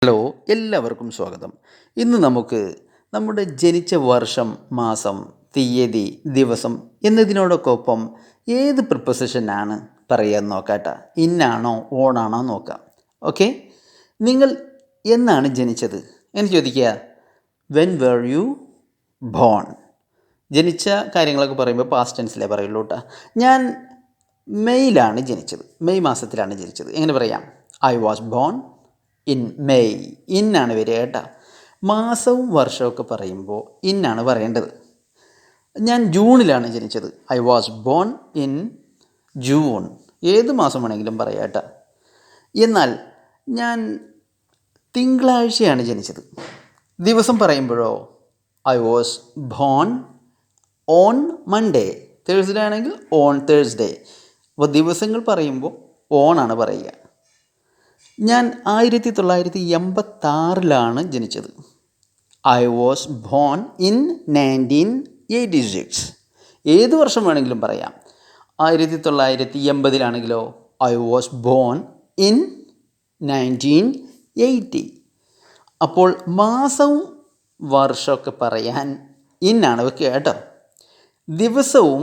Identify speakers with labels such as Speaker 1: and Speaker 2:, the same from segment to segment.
Speaker 1: Hello, എല്ലാവർക്കും സ്വാഗതം. ഇന്ന് നമുക്ക് നമ്മുടെ ജനിച്ച വർഷം, മാസം, തീയതി, ദിവസം എന്നതിനോടൊപ്പം ഏത് പ്രിപ്പോസിഷനാണ് പറയാൻ നോക്കാട്ടോ. ഇന്നാണോ ഓണാണോ നോക്കാം. ഓക്കെ, നിങ്ങൾ എന്നാണ് ജനിച്ചത് എന്ന് ചോദിക്കുക. When where you born? ജനിച്ച കാര്യങ്ങളൊക്കെ പറയുമ്പോൾ പാസ്റ്റ് ടെൻസിലേ പറയുള്ളൂ കേട്ടോ. ഞാൻ മെയ്യിലാണ് ജനിച്ചത്, മെയ് മാസത്തിലാണ് ജനിച്ചത്. എങ്ങനെ പറയാം? I was born in May. ഇന്നാണ് വരിക കേട്ടോ. മാസവും വർഷമൊക്കെ പറയുമ്പോൾ ഇന്നാണ് പറയേണ്ടത്. ഞാൻ ജൂണിലാണ് ജനിച്ചത്. I was born in June. ഏത് മാസം വേണമെങ്കിലും പറയാം കേട്ടോ. എന്നാൽ ഞാൻ തിങ്കളാഴ്ചയാണ് ജനിച്ചത്. ദിവസം പറയുമ്പോഴോ I was born on Monday. Thursday ആണെങ്കിൽ ഓൺ തേഴ്സ്ഡേ. അപ്പോൾ ദിവസങ്ങൾ പറയുമ്പോൾ ഓണാണ് പറയുക. ഞാൻ 1986 ജനിച്ചത്. I was born in 1986. ഏത് വർഷം വേണമെങ്കിലും പറയാം. 1980 ഐ വാസ് ബോൺ ഇൻ 1980. അപ്പോൾ മാസവും വർഷമൊക്കെ പറയാൻ ഇന്നാണ് വെക്കുക കേട്ടോ. ദിവസവും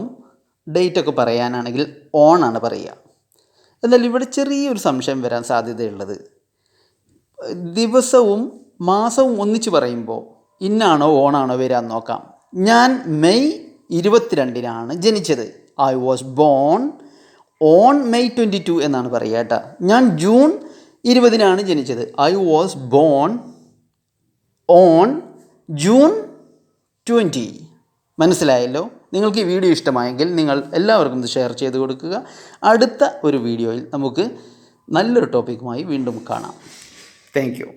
Speaker 1: ഡേറ്റൊക്കെ പറയാനാണെങ്കിൽ ഓണാണ് പറയുക. എന്നാൽ ഇവിടെ ചെറിയൊരു സംശയം വരാൻ സാധ്യതയുള്ളത്, ദിവസവും മാസവും ഒന്നിച്ച് പറയുമ്പോൾ ഇന്നാണോ ഓണാണോ വരാൻ നോക്കാം. ഞാൻ മെയ് 22 ജനിച്ചത്. I was born on May 22 എന്നാണ് പറയുക കേട്ടോ. ഞാൻ ജൂൺ 20 ജനിച്ചത്. I was born on June 20. മനസ്സിലായല്ലോ? നിങ്ങൾക്ക് ഈ വീഡിയോ ഇഷ്ടമായെങ്കിൽ നിങ്ങൾ എല്ലാവർക്കും ഇത് ഷെയർ ചെയ്ത് കൊടുക്കുക. അടുത്ത ഒരു വീഡിയോയിൽ നമുക്ക് നല്ലൊരു ടോപ്പിക്കുമായി വീണ്ടും കാണാം. Thank you.